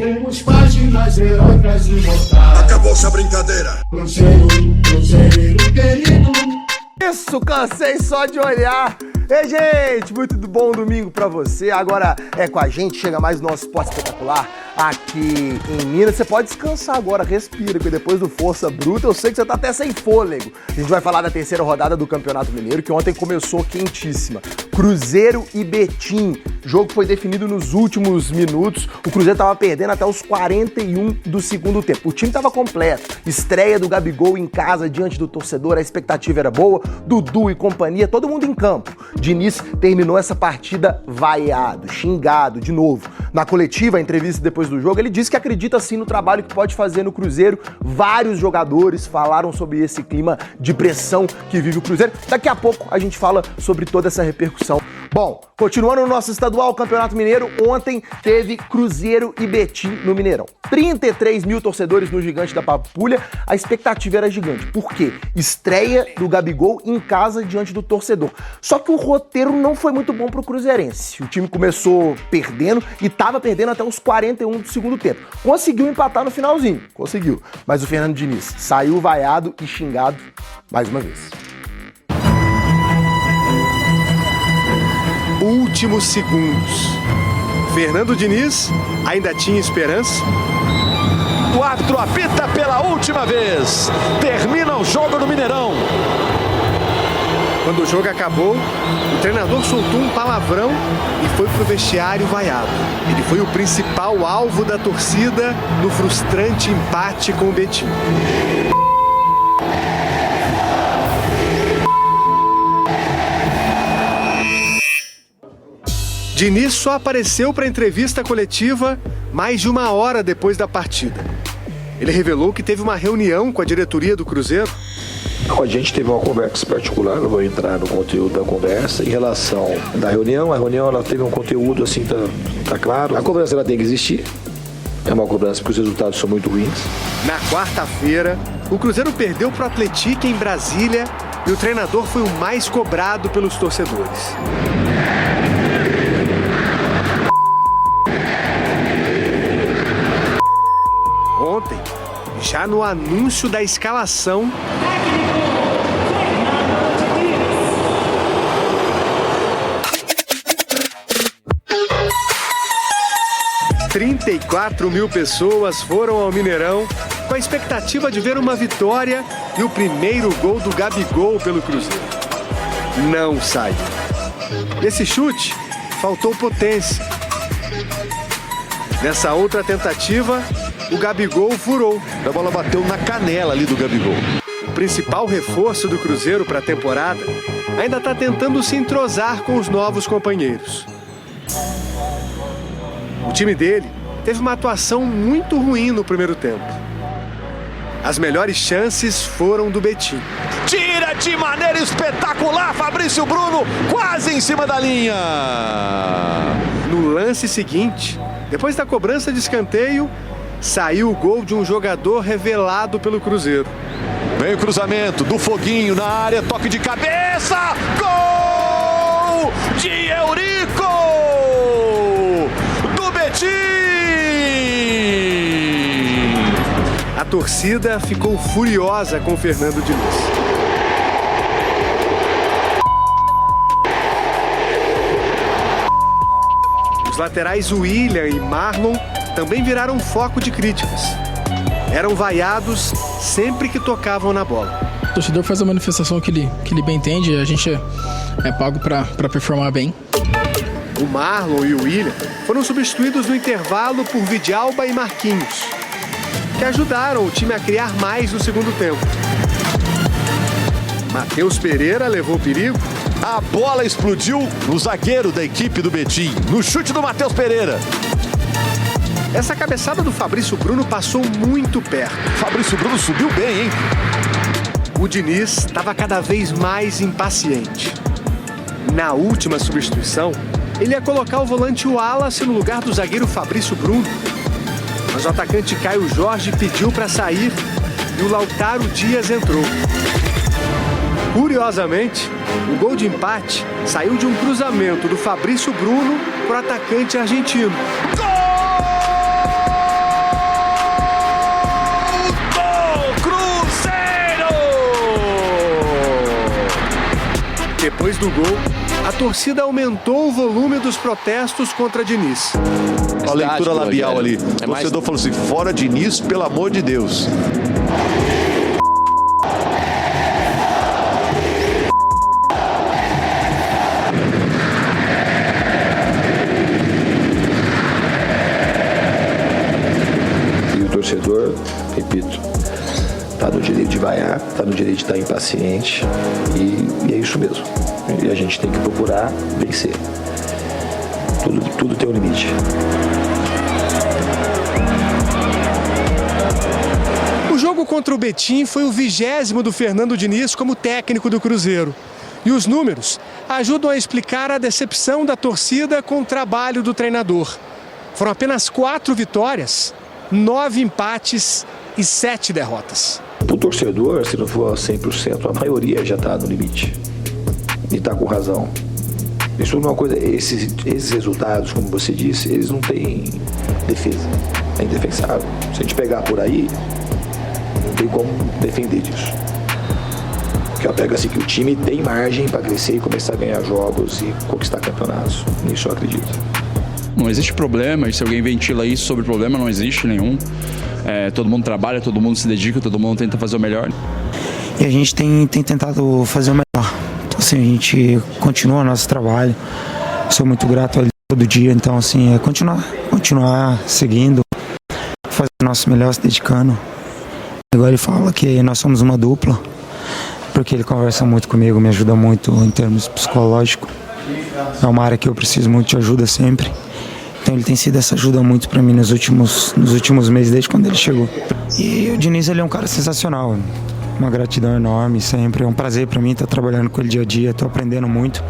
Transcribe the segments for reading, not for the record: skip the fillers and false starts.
Temos páginas heróicas e imortais. Acabou-se a brincadeira. Cruzeiro, Cruzeiro querido. Isso, cansei só de olhar. Ei, gente, muito bom domingo pra você. Agora é com a gente, chega mais o nosso Esporte Espetacular aqui em Minas. Você pode descansar agora, respira, porque depois do Força Bruta eu sei que você tá até sem fôlego. A gente vai falar da terceira rodada do Campeonato Mineiro, que ontem começou quentíssima. Cruzeiro e Betim. O jogo foi definido nos últimos minutos. O Cruzeiro tava perdendo até os 41 do segundo tempo. O time tava completo. Estreia do Gabigol em casa diante do torcedor, a expectativa era boa. Dudu e companhia, todo mundo em campo. Diniz terminou essa partida vaiado, xingado de novo. Na coletiva, a entrevista depois do jogo, ele disse que acredita sim no trabalho que pode fazer no Cruzeiro. Vários jogadores falaram sobre esse clima de pressão que vive o Cruzeiro. Daqui a pouco a gente fala sobre toda essa repercussão. Bom, continuando no nosso estadual Campeonato Mineiro, ontem teve Cruzeiro e Betim no Mineirão. 33 mil torcedores no Gigante da Pampulha, a expectativa era gigante. Por quê? Estreia do Gabigol em casa diante do torcedor. Só que o roteiro não foi muito bom pro cruzeirense. O time começou perdendo e tava perdendo até os 41 do segundo tempo. Conseguiu empatar no finalzinho, conseguiu. Mas o Fernando Diniz saiu vaiado e xingado mais uma vez. Últimos segundos. Fernando Diniz ainda tinha esperança. O árbitro apita pela última vez. Termina o jogo no Mineirão. Quando o jogo acabou, o treinador soltou um palavrão e foi pro vestiário vaiado. Ele foi o principal alvo da torcida no frustrante empate com o Betim. Diniz só apareceu para a entrevista coletiva mais de uma hora depois da partida. Ele revelou que teve uma reunião com a diretoria do Cruzeiro. A gente teve uma conversa particular, não vou entrar no conteúdo da conversa. Em relação da reunião, a reunião ela teve um conteúdo assim, tá claro. A cobrança ela tem que existir. É uma cobrança porque os resultados são muito ruins. Na quarta-feira, o Cruzeiro perdeu para o Atlético em Brasília e o treinador foi o mais cobrado pelos torcedores. Ontem, já no anúncio da escalação, 34 mil pessoas foram ao Mineirão com a expectativa de ver uma vitória e o primeiro gol do Gabigol pelo Cruzeiro. Não saiu. Nesse chute, faltou potência. Nessa outra tentativa, o Gabigol furou. A bola bateu na canela ali do Gabigol. O principal reforço do Cruzeiro para a temporada ainda está tentando se entrosar com os novos companheiros. O time dele teve uma atuação muito ruim no primeiro tempo. As melhores chances foram do Betim. Tira de maneira espetacular Fabrício Bruno, quase em cima da linha. No lance seguinte, depois da cobrança de escanteio, saiu o gol de um jogador revelado pelo Cruzeiro. Vem o cruzamento do Foguinho na área, toque de cabeça, gol de Eurico, do Betim. A torcida ficou furiosa com Fernando Diniz. Os laterais William e Marlon também viraram foco de críticas. Eram vaiados sempre que tocavam na bola. O torcedor faz a manifestação que ele bem entende, a gente é pago para performar bem. O Marlon e o William foram substituídos no intervalo por Vidalba e Marquinhos, que ajudaram o time a criar mais no segundo tempo. Matheus Pereira levou perigo. A bola explodiu no zagueiro da equipe do Betim, no chute do Matheus Pereira. Essa cabeçada do Fabrício Bruno passou muito perto. Fabrício Bruno subiu bem, hein? O Diniz estava cada vez mais impaciente. Na última substituição, ele ia colocar o volante Wallace no lugar do zagueiro Fabrício Bruno. Mas o atacante Caio Jorge pediu para sair e o Lautaro Dias entrou. Curiosamente, o gol de empate saiu de um cruzamento do Fabrício Bruno para o atacante argentino. Gol Depois do gol, a torcida aumentou o volume dos protestos contra Diniz. A leitura labial ali. O torcedor falou assim, fora Diniz, pelo amor de Deus. E o torcedor, repito, está no direito de vaiar, está no direito de estar impaciente e é isso mesmo. E a gente tem que procurar vencer. Tudo tem um limite. O jogo contra o Betim foi o 20º do Fernando Diniz como técnico do Cruzeiro. E os números ajudam a explicar a decepção da torcida com o trabalho do treinador. Foram apenas 4 vitórias, 9 empates e 7 derrotas. O torcedor, se não for 100%, a maioria já está no limite. E está com razão. Isso não é uma coisa. Esses resultados, como você disse, eles não têm defesa. É indefensável. Se a gente pegar por aí, não tem como defender disso. Porque eu pego assim que o time tem margem para crescer e começar a ganhar jogos e conquistar campeonatos. Nisso eu acredito. Não existe problema, e se alguém ventila isso sobre problema, não existe nenhum. Todo mundo trabalha, todo mundo se dedica, todo mundo tenta fazer o melhor. E a gente tem tentado fazer o melhor. Então, assim, a gente continua o nosso trabalho. Sou muito grato a ele todo dia. Então, assim, continuar seguindo, fazer o nosso melhor, se dedicando. Agora ele fala que nós somos uma dupla, porque ele conversa muito comigo, me ajuda muito em termos psicológicos. É uma área que eu preciso muito de ajuda sempre. Então ele tem sido essa ajuda muito para mim nos últimos meses, desde quando ele chegou. E o Diniz, ele é um cara sensacional. Uma gratidão enorme sempre. É um prazer para mim estar trabalhando com ele dia a dia. Estou aprendendo muito.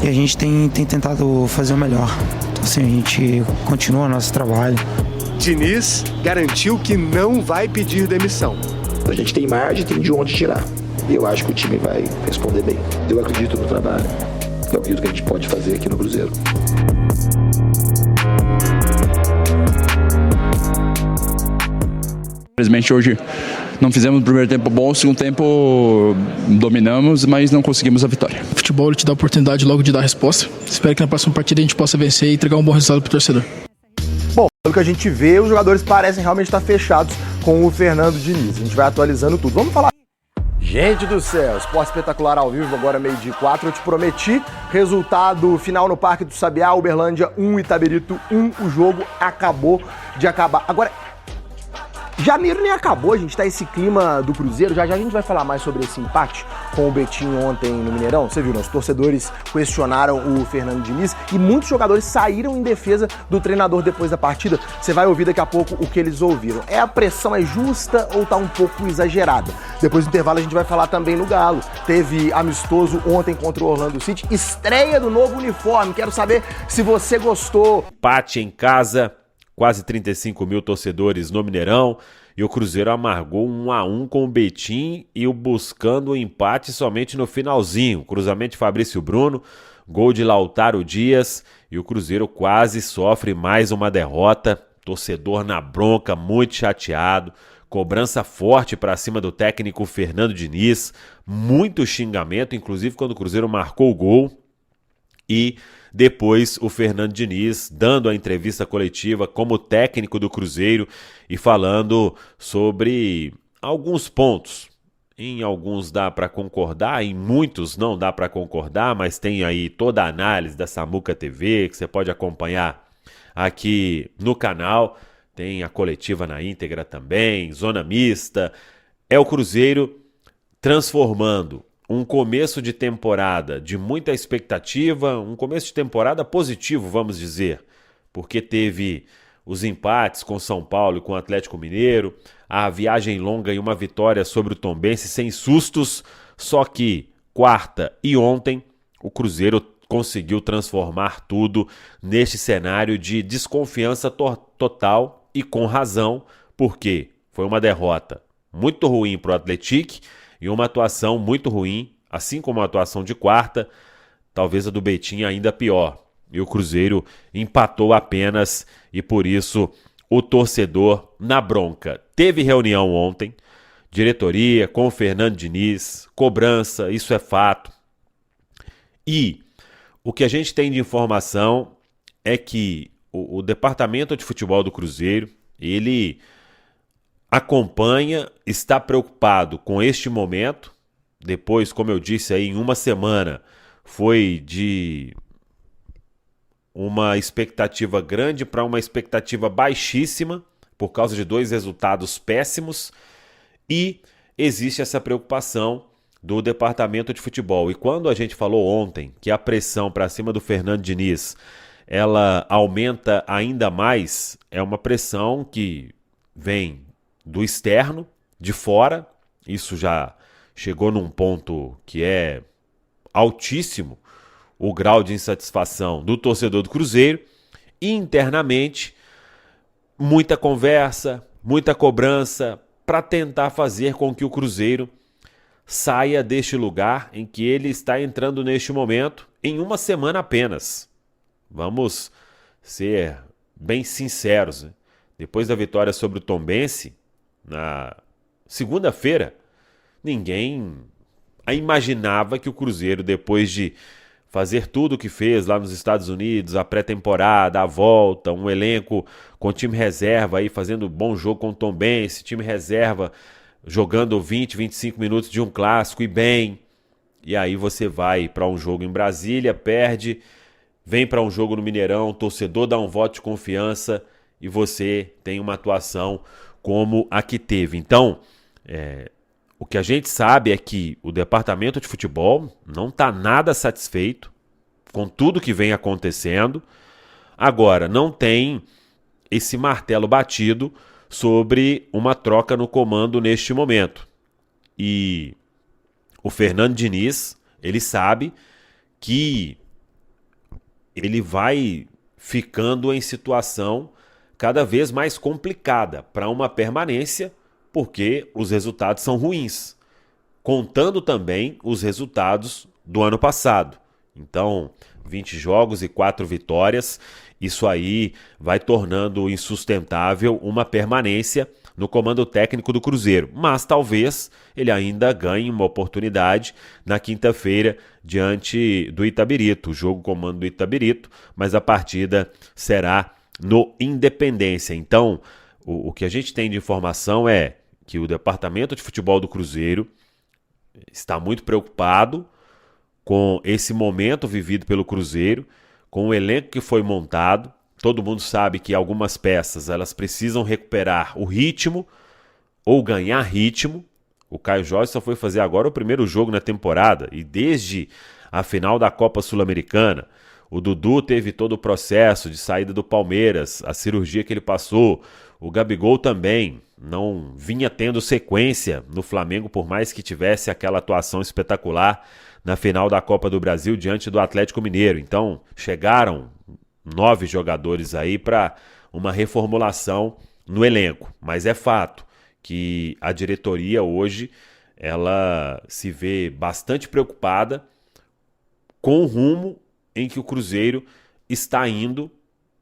E a gente tem tentado fazer o melhor. Então assim, a gente continua o nosso trabalho. Diniz garantiu que não vai pedir demissão. A gente tem margem, tem de onde tirar. E eu acho que o time vai responder bem. Eu acredito no trabalho. Eu acredito que a gente pode fazer aqui no Cruzeiro. Infelizmente hoje não fizemos o primeiro tempo bom, o segundo tempo dominamos, mas não conseguimos a vitória. O futebol ele te dá a oportunidade logo de dar a resposta. Espero que na próxima partida a gente possa vencer e entregar um bom resultado pro torcedor. Bom, pelo que a gente vê, os jogadores parecem realmente estar fechados com o Fernando Diniz. A gente vai atualizando tudo. Vamos falar. Gente do céu, Esporte Espetacular ao vivo, agora 12:04. Eu te prometi, resultado final no Parque do Sabiá, Uberlândia 1, Itabirito 1. O jogo acabou de acabar. Agora, janeiro nem acabou, a gente tá esse clima do Cruzeiro. Já a gente vai falar mais sobre esse empate com o Betim ontem no Mineirão. Você viu, né? Os torcedores questionaram o Fernando Diniz e muitos jogadores saíram em defesa do treinador depois da partida. Você vai ouvir daqui a pouco o que eles ouviram. A pressão é justa ou tá um pouco exagerada? Depois do intervalo a gente vai falar também no Galo. Teve amistoso ontem contra o Orlando City, estreia do novo uniforme. Quero saber se você gostou. Empate em casa, quase 35 mil torcedores no Mineirão, e o Cruzeiro amargou 1-1 com o Betim e o buscando o empate somente no finalzinho. Cruzamento de Fabrício Bruno, gol de Lautaro Dias, e o Cruzeiro quase sofre mais uma derrota. Torcedor na bronca, muito chateado. Cobrança forte para cima do técnico Fernando Diniz, muito xingamento, inclusive quando o Cruzeiro marcou o gol. E depois o Fernando Diniz dando a entrevista coletiva como técnico do Cruzeiro e falando sobre alguns pontos. Em alguns dá para concordar, em muitos não dá para concordar, mas tem aí toda a análise da Samuca TV que você pode acompanhar aqui no canal. Tem a coletiva na íntegra também, zona mista. É o Cruzeiro transformando um começo de temporada de muita expectativa, um começo de temporada positivo, vamos dizer, porque teve os empates com São Paulo e com o Atlético Mineiro, a viagem longa e uma vitória sobre o Tombense sem sustos, só que quarta e ontem o Cruzeiro conseguiu transformar tudo neste cenário de desconfiança total e com razão, porque foi uma derrota muito ruim para o Atlético e uma atuação muito ruim, assim como a atuação de quarta, talvez a do Betim ainda pior. E o Cruzeiro empatou apenas e por isso o torcedor na bronca. Teve reunião ontem, diretoria com o Fernando Diniz, cobrança, isso é fato. E o que a gente tem de informação é que o departamento de futebol do Cruzeiro, ele acompanha, está preocupado com este momento. Depois, como eu disse aí, em uma semana foi de uma expectativa grande para uma expectativa baixíssima por causa de 2 resultados péssimos, e existe essa preocupação do departamento de futebol. E quando a gente falou ontem que a pressão para cima do Fernando Diniz ela aumenta ainda mais, é uma pressão que vem do externo, de fora. Isso já chegou num ponto que é altíssimo, o grau de insatisfação do torcedor do Cruzeiro. E internamente, muita conversa, muita cobrança para tentar fazer com que o Cruzeiro saia deste lugar em que ele está entrando neste momento em uma semana apenas. Vamos ser bem sinceros, né? Depois da vitória sobre o Tombense, na segunda-feira, ninguém imaginava que o Cruzeiro, depois de fazer tudo o que fez lá nos Estados Unidos, a pré-temporada, a volta, um elenco com time reserva aí fazendo bom jogo com o Tombense, time reserva jogando 20, 25 minutos de um clássico e bem. E aí você vai para um jogo em Brasília, perde, vem para um jogo no Mineirão, o torcedor dá um voto de confiança e você tem uma atuação como a que teve. Então, o que a gente sabe é que o departamento de futebol não está nada satisfeito com tudo que vem acontecendo. Agora, não tem esse martelo batido sobre uma troca no comando neste momento. E o Fernando Diniz, ele sabe que ele vai ficando em situação cada vez mais complicada para uma permanência, porque os resultados são ruins, contando também os resultados do ano passado. Então, 20 jogos e 4 vitórias, isso aí vai tornando insustentável uma permanência no comando técnico do Cruzeiro. Mas talvez ele ainda ganhe uma oportunidade na quinta-feira diante do Itabirito, o jogo comando do Itabirito, mas a partida será no Independência. Então, o que a gente tem de informação é que o departamento de futebol do Cruzeiro está muito preocupado com esse momento vivido pelo Cruzeiro, com o elenco que foi montado. Todo mundo sabe que algumas peças elas precisam recuperar o ritmo ou ganhar ritmo. O Caio Jorge só foi fazer agora o primeiro jogo na temporada e desde a final da Copa Sul-Americana. O Dudu teve todo o processo de saída do Palmeiras, a cirurgia que ele passou. O Gabigol também não vinha tendo sequência no Flamengo, por mais que tivesse aquela atuação espetacular na final da Copa do Brasil diante do Atlético Mineiro. Então, chegaram 9 jogadores aí para uma reformulação no elenco. Mas é fato que a diretoria hoje ela se vê bastante preocupada com o rumo em que o Cruzeiro está indo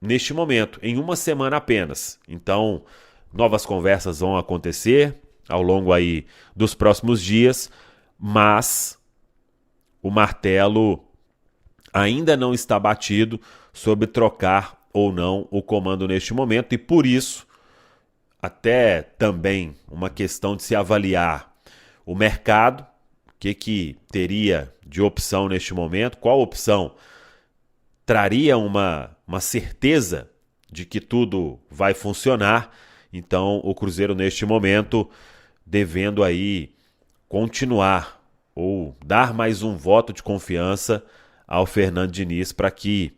neste momento, em uma semana apenas. Então, novas conversas vão acontecer ao longo aí dos próximos dias, mas o martelo ainda não está batido sobre trocar ou não o comando neste momento, e por isso, até também uma questão de se avaliar o mercado, o que teria de opção neste momento, qual opção traria uma certeza de que tudo vai funcionar. Então o Cruzeiro neste momento devendo aí continuar ou dar mais um voto de confiança ao Fernando Diniz para que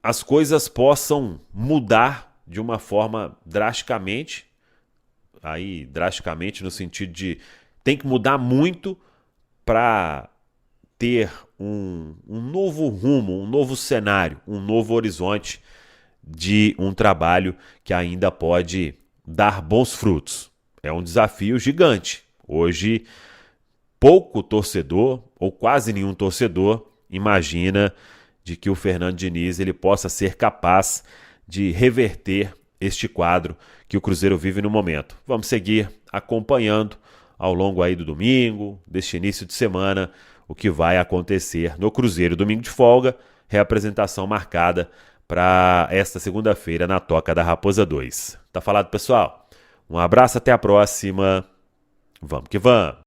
as coisas possam mudar de uma forma drasticamente, aí drasticamente no sentido de tem que mudar muito para ter um novo rumo, um novo cenário, um novo horizonte de um trabalho que ainda pode dar bons frutos. É um desafio gigante. Hoje, pouco torcedor, ou quase nenhum torcedor, imagina de que o Fernando Diniz ele possa ser capaz de reverter este quadro que o Cruzeiro vive no momento. Vamos seguir acompanhando ao longo aí do domingo, deste início de semana, o que vai acontecer no Cruzeiro. Domingo de folga, reapresentação marcada para esta segunda-feira na Toca da Raposa 2. Tá falado, pessoal? Um abraço, até a próxima. Vamos que vamos!